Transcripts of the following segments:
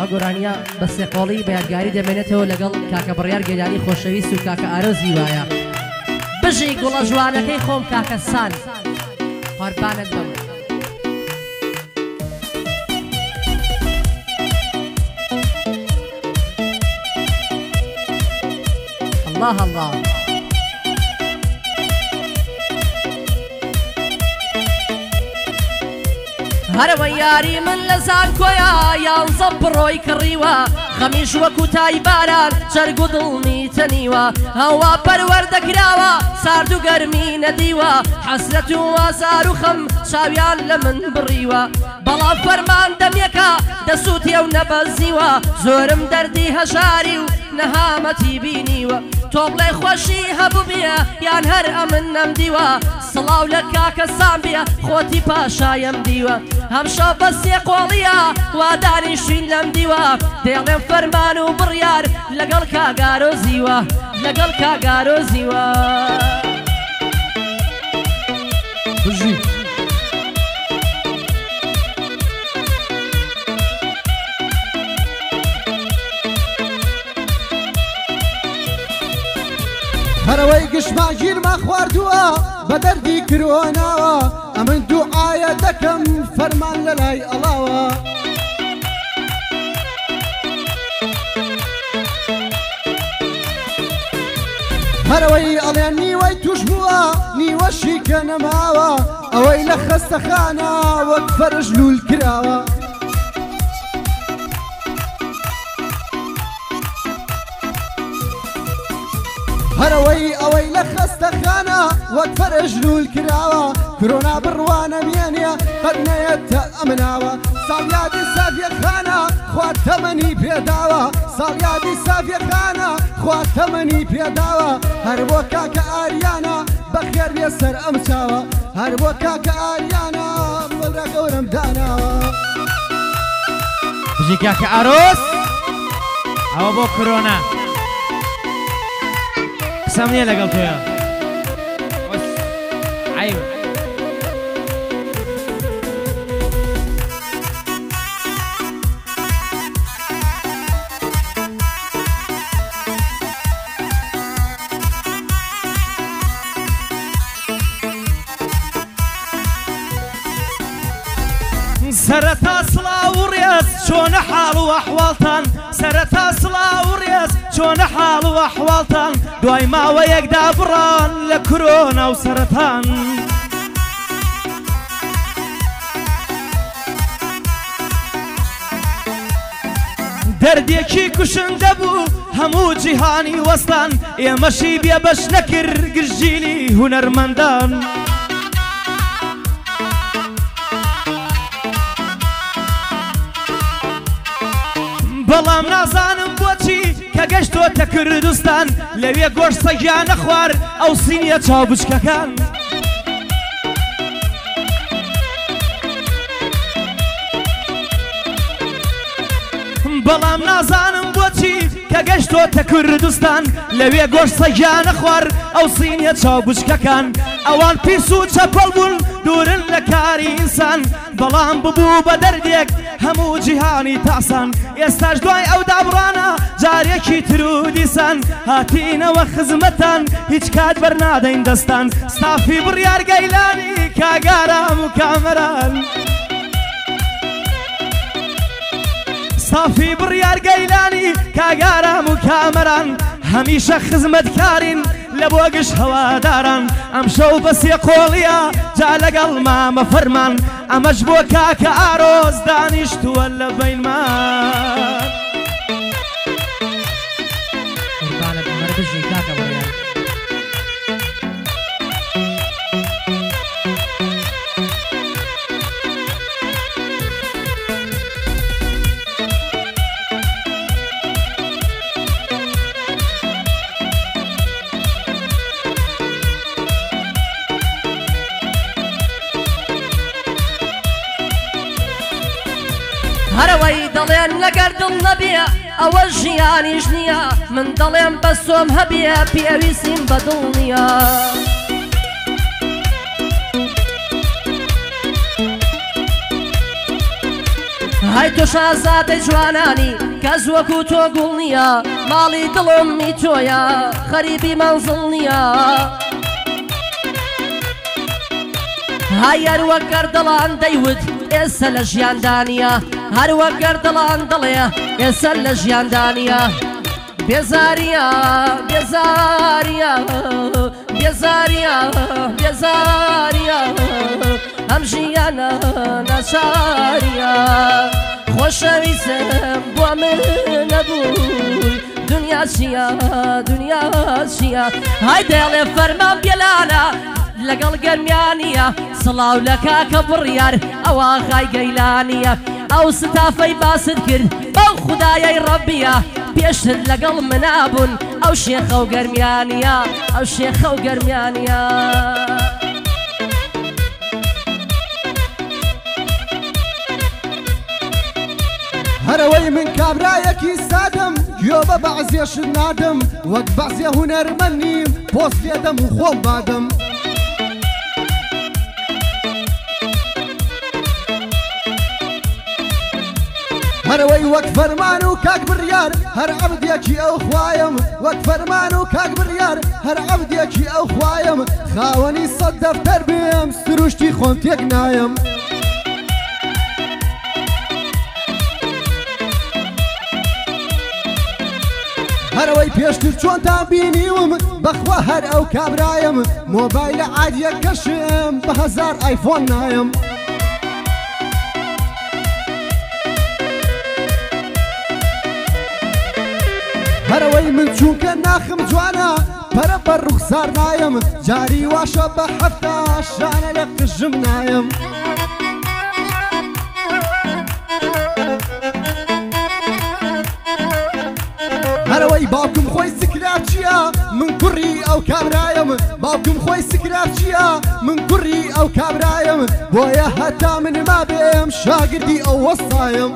ئەگۆرانیا بە سێقۆڵی بە یادگاری دەمێنێتەوە لەگەڵ کاکە بڕیار گەلانی خۆشەویست و کاکە ئارۆزی وایە بژی گوڵە جوانەکەی خۆم کاکە سان قوربانت بم الله الله هەرەوە یاری من لە زانکۆیە یانزە بڕۆی کڕیوە خەمیش وەکو تای باران چەرگ و دڵنی تەنیوە هەوا پەروەردەکراوە سارد و گەرمی نەدیوە حەسرەت و ئازار و خەم چاویان لە من بڕیوە بەڵام فەرمان دەمێکە دەسووتێ و نەبەزیوە زۆرم دەردی هەژاری و نەهامەتی بینیوە تۆ بڵێ خۆشی هەبوو بێ یان هەر ئەمن نەمدیوە سڵاو لە کاکە سام بێ خۆتی پاشایم دیوە هەمشە بە سێقۆڵیە وادانیشین لەم دیوە دێڵێم فەرمان و بڕیار لەگەڵ کاگارۆزیوە لەگەڵ کاگارۆزیوە بژی هەرەوەی گشتماگیرمە خواردووە بە دەردی کرۆناوە ئەمن دوعاە دەکەم فەرمان لە لای ئەڵاوە هەرەوەی ئەڵێن نیوەی توش بووە نیوەشی کە نەماوە ئەوەی لە خەستەخانە وەک فەرش لول کراوە هەرەوەی ئەوەی لە خەستەخانە وەک فەرش لول کراوە کرۆنا بڕوانە مێنێ قەت نەیەتە ئەمناوە ساڵیادی سافیەخانە خوا تەمەنی پێداوە ساڵیادی سافیەخانە خوا تەمەنی پێداوە هەر بۆ کاکە ئاریانە بەخێر بێ سەر ئەم چاوە هەر بۆ کاکە ئاریانە بەورە گەورم داناوە بژی کاکە ئارۆز ئەوە بۆ کرۆنا قسەم نییە لەگەڵ تۆیە عیب سەرەتا سڵاو و ڕێز چۆنە حاڵ و ئەحواڵتان سەرەتا سڵاو و ڕێز چۆنە حاڵ و ئەحواڵتان دوای ماوەیەکدا بڕان لە کرۆنا و سەرەتان دەردێکی کوشندە بوو هەموو جیهانی وەستان ئێمەشی بێ بەش نەکرد گشتگیری هونەرمەندان بەڵام نازانم بۆچی کە گەشتۆتە کوردستان لەوێ گۆشت سەگیانە خوار ئەو سینیە چاو بچکەکان بەڵام نازانم بۆچی کە گەشتۆتە کوردستان لەوێ گۆشت سەگیانە خوار ئەو سینیە چاو بچکەکان ئەوان پیس و چەپەڵ بوون دوورن لە کاری ئینسان بەڵام ببوو بە دەردێک هەموو جیهانی تاسان ئێستاش دوای ئەو دابڕانە جارێکی تر و دیسان هاتینەوە خزمەتان هیچ کات بەرنادەین دەستان ستافی بڕیار گەیلانی کاگارام و کامەران ستافی بڕیار گەیلانی کاگارام و کامەران هەمیشە خزمەتکارین لە بۆ گشت هەواداران ئەم شەو بە سێقۆڵیە جا لەگەڵ مامە فەرمان ئەمەش بۆ کاکە ئارۆز دانیشتووە لە بەینمان قوربانت بمەرە بژی کاکە بڕیار هەرەوەی دەڵێن لەگەر دڵ نەبێ ئەوە ژیانیش نییە من دەڵێم بە سۆم هەبێ پێویستیم بە دڵ نییە هاي تو شازادەی جوانانی کەس وەکو تۆ گوڵ نییە ماڵی دڵمی تۆیە خەریبی مەنزڵ نییە هاي هەروەک گەردەڵان دەیوت ئێستا لە ژیاندانیە هەروەک گەردەڵان دەڵێ ئێستا لە ژیاندانیە بێزاریە بێزاریە بێزاریە بێزاریە ئەم ژیانە ناچاریە خۆشەویستم بۆ من نەبووی دنیا چییە دنیا چییە هاي دەڵێ فەرمان بێلانە لەگەڵ گەرمیانیە سڵاو لە کاکە بڕیار ئەوە خای گەیلانیە ئەو ستافەی باست کرد بەو خودایەی ڕەبیە پێشتر لەگەڵ منابوون ئەو شێخە و گەرمیانیە ئەو شێخە و گەرمیانیە هەرەوەی من کابرایەکی سادەم گوێ بە بەعزێشت نادەم وەک بەعزێ هونەرمەند نیم پۆست لێدەم و خۆم بادەم هەرەوەی وەک فەرمان و کاک بڕیار هەر عەبدێکی ئەو خوایم وەک فەرمان و کاک بڕیار هەر عەبدێکی ئەو خوایم خاوەنی سەد دەفتەر بێم سروشتی خۆم تێک نایم هەرەوەی پێشتر چۆنتان بینیوم بەخوا هەر ئەو کابرایم مۆبایلە عادیە کەشم بە هەزار ئایفۆن نایم هەرەوەی من چونکە ناخم جوانە پەرە بە ڕوخسار نایم جاری واشە بە هەفتە شانە لە قژم نایم هەرەوەی باوکم خۆی سکراب چییە من کوڕی ئەو کابرایم باوکم خۆی سکراب چییە من کوڕی ئەو کابرایم بۆیە هەتا من ما بێم شاگردی ئەو وەستایم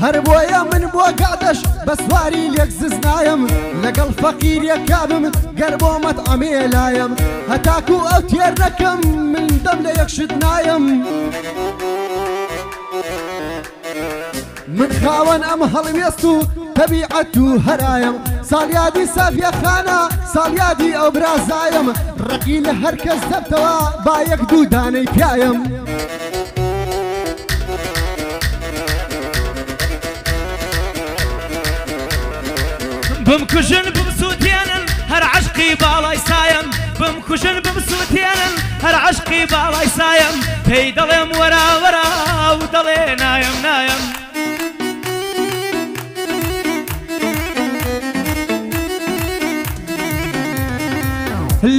هەر بۆیە من بۆ گادەش بە سواری لێک ززنایم لەگەڵ فەقیرێک کابم گەر بۆ مەتعەمێ لایم هەتاکو ئەو تێر نەکەم من دەم لە یەکشت نایم من خاوەن ئەم هەڵوێست و تەبیعەت و هەرایم ساڵیادی سافیە خانە ساڵیادی ئەو برازایم ڕقی لە هەر کەس دەبتەوە با یەک دوو دانەی پیایم بمکوژن بمسووتێنن هەر عەشقی باڵای سایم بمکوژن بمسووتێنن هەر عەشقی باڵای سایم پێی دەڵێم وەرا وەرا و دەڵێ نایم نایم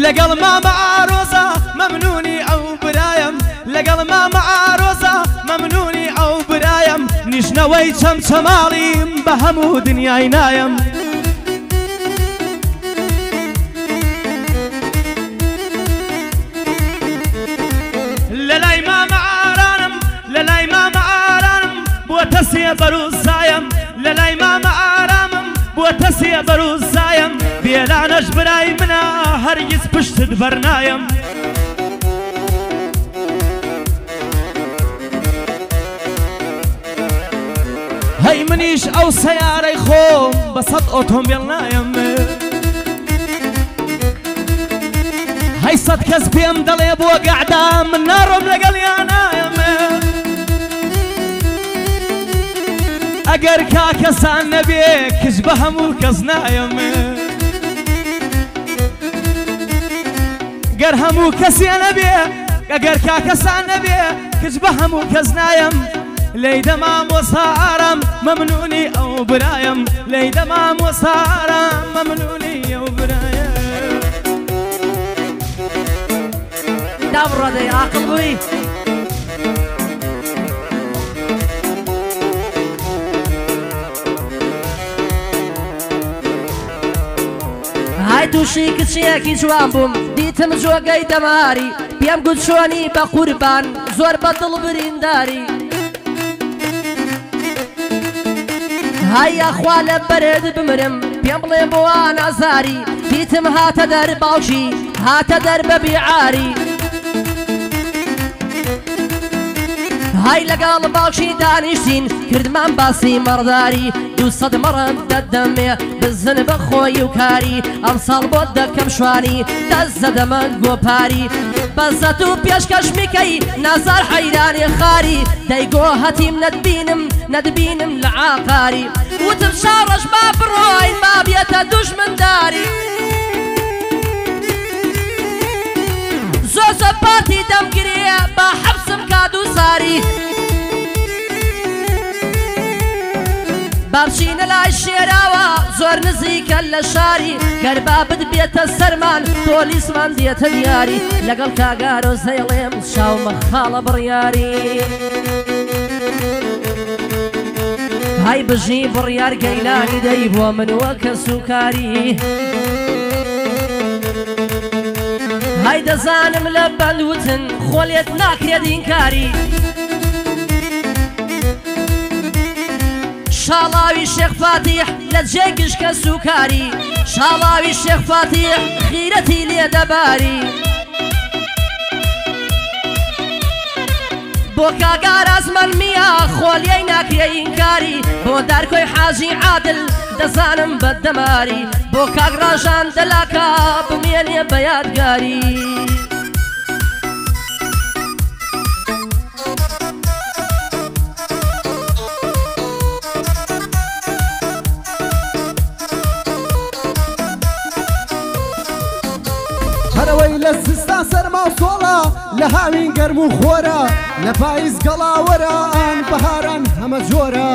لەگەڵ مامە ئارۆزە مەمنونی ئەو برایم لەگەڵ مامە ئارۆزە مەمنونی ئەو برایم نیشنەوەی چەمچەماڵیم بە هەموو دنیای نایم لەلای مامە ئارانم لەلای مامە ئارانم بۆ تەسیە بەروزایم لەلای مامە ئارامم بۆ تەسیە بەروزایم بێلانەش برای منە هەرگیز پشتت بەرنایم هەی منیش ئەو سەیارەی خۆم بە سەد ئۆتۆمبیل نایم هەی سەد کەس پێم دەڵێ بۆ گەعدا من ناڕۆم لەگەڵیان نایم ئەگەر کاکەسان نەبێ کچ بە هەموو کەس نایم گەر هەموو کەسیە نەبێ ئەگەر کاکەسان نەبێ کچ بە هەموو کەس نایم لەی دەمام وەسارم مەمنونی ئەو برایم لەی دەمام وەسارم مەمنونی ئەو برایم دابڕۆدەی عاقڵ بووی های تووشی کچیەکی جوان بووم دیتم جۆگەی دەماری پێم گوت چۆنی بە قوربان زۆر بە دڵ برینداری های یاخوا لە بەرێت بمرم پێم بڵێ بۆ ئازاری دیتم هاتە دەر باوکی هاتە دەر بە بیعاری های لەگەڵ باوکی دانیشتین کردمان باسی مەڕداری 200 مەڕەن دەدەمێ بزن بە خۆی و کاری ئەم ساڵ بۆ دەکەم شوانی دەست زەدەمەند گۆپاری بەزەت و پێشکەش میکەی نازار حەیرانی خاری دەیگۆ هەتیم نەدبینم لە عاقاری وتم شاڕەش با بڕۆین با بێتە دوژمنداری زۆر سەپاتی دەمگرێ با حەبسم کات و ساری بامچینە لای شێراوە زۆر نزیکە لە شاری گەربابت بێتە سەرمان پۆلیسمان دێتە دیاری لەگەڵ کاگارۆ زەیڵێم چاومە خاڵە بڕیاری های بژی بڕیار گەیلانی دەی بۆ من وەکە سوکاری های دەزانم لە بەندوتن خۆلێت ناکرێت ئینکاری شاڵاوی شێخ فاتیح لە جێ گشکە سوکاری شاڵاوی شێخ فاتیح خیرەتی لێ دەباری بۆ کاگار ئازمەنمیە خۆلیەی ناکرێ ئینکاری بۆ دارکۆی حاجی عادل دەزانم بەدەماری بۆ کاک ڕاژان دەلاکە بمێنێ بە یادگاری هەرەوەی لە سستان سەرما و سۆڵە لە هاوین گەرم و خۆرە لە پاییز گەڵاوەرە ئان بەهاران هەمە جۆرە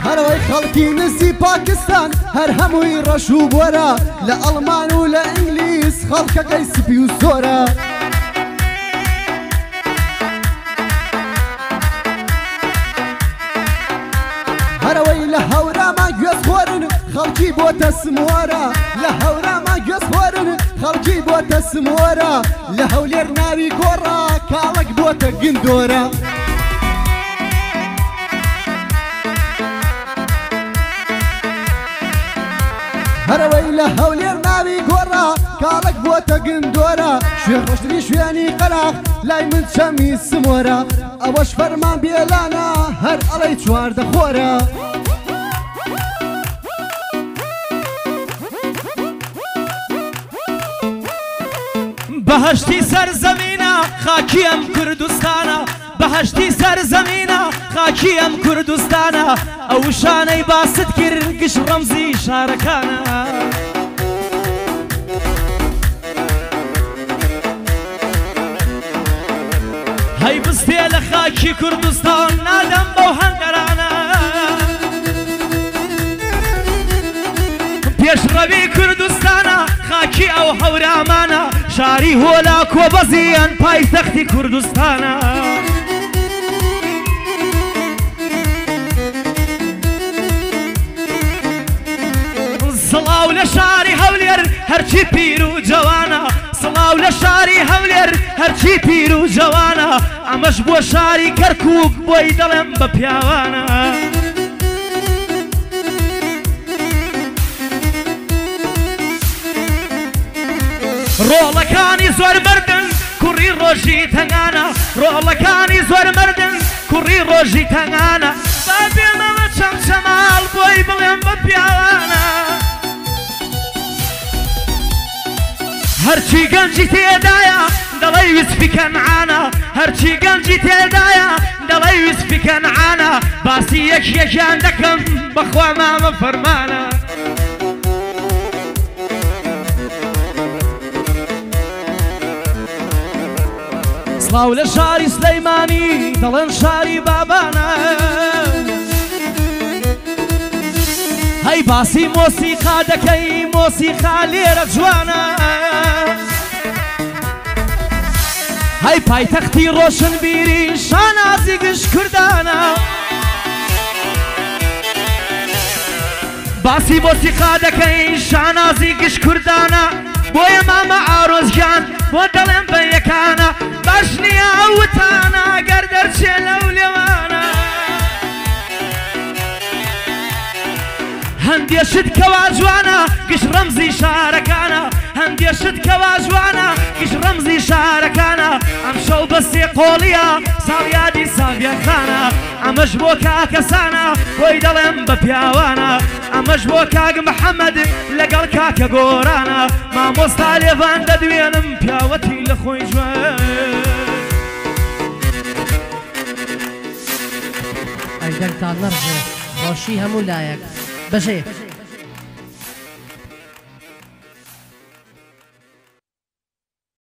هەرەوەی خەڵکی نزی پاکستان هەر هەمووی ڕەش و بۆرە لە ئەڵمان و لە ئینگلیز خەڵکەکەی سپی و سۆرە هەرەوەی لە هەورامان گوێز خۆرن خەڵکی بۆتە سمووەرە لە هەورامان گوێز خۆرن خەڵکی بۆتە سمووەرە لە هەولێر ناوی گۆڕە کاڵک بۆتە گندۆرە هەرەوەی لە هەولێر ناوی گۆڕە کاڵک بۆتە گندۆرە شوێن خۆشتری شوێنی قەلاق لای من چەمی سمۆرە ئەوەش فەرمان بێلانە هەر ئەڵەی چواردە خۆرە بەهەشتی سەرزەمینە خاکی ئەم کوردستانە بەهەشتی سەرزەمینە خاکی ئەم کوردستانە ئەو شانەی باست کرد گشت ڕەمزی شارەکانە هەی بستێ لە خاکی کوردستان نادەم بەو هەنگەرانە پێشڕەوی کوردستانە خاکی ئەو هەورامانە شاری هۆلا کۆبەزیان پایتەختی کوردستانە سڵاو لە شاری هەولێر هەرچی پیر و جوانە سڵاو لە شاری هەولێر هەرچی پیر و جوانە ئەمەش بۆ شاری کەرکووک بۆی دەڵێم بە پیاوانە ڕۆڵەکانی زۆر مردن کوڕی ڕۆژی تەنگانە ڕۆڵەکانی زۆر مردن کوڕی ڕۆژی تەنگانە با بێمەوە چەمچەماڵ بۆی بڵێم بە پیاوانە هەرچی گەنجی تێدایە دەڵێ ویسپی کەنعانە هەرچی گەنجی تێدایە دەڵێ ویسپی کەنعانە باسی یەکیان دەکەم بەخوا مامە فەرمانە سڵاو لە شاری سلەیمانی دەڵێن شاری بابانە هەی باسی مۆسیقا دەکەی مۆسیقا لێرە جوانە هەی پایتەختی ڕۆشنبیری شانازی گشت کوردانە باسی مۆسیقا دەکەی شانازی گشت کوردانە بۆیە مامە ئارۆزگیان بۆ دەڵێم بە یەکانە باش نییە ئەوتانە گەر دەرچێ لەو لێوانە هەندێشت کەوا جوانە گشت ڕەمزی شارەکانە هەندێشت کەوا جوانە گشت ڕەمزی شارەکانە ئەم شەو بە سێ قۆڵیە ساڵیادی ساڤیەخانە ئەمەش بۆ کاکەسانە بۆی دەڵێم بە پیاوانە ئەمەش بۆ کاک محەممەد لەگەڵ کاکە گۆرانە مامۆستا لێوان دەدوێنم پیاوەتی لە خۆی جوان ئەگەرتان نەڕژێ خۆشی هەموو لایەک بەشێ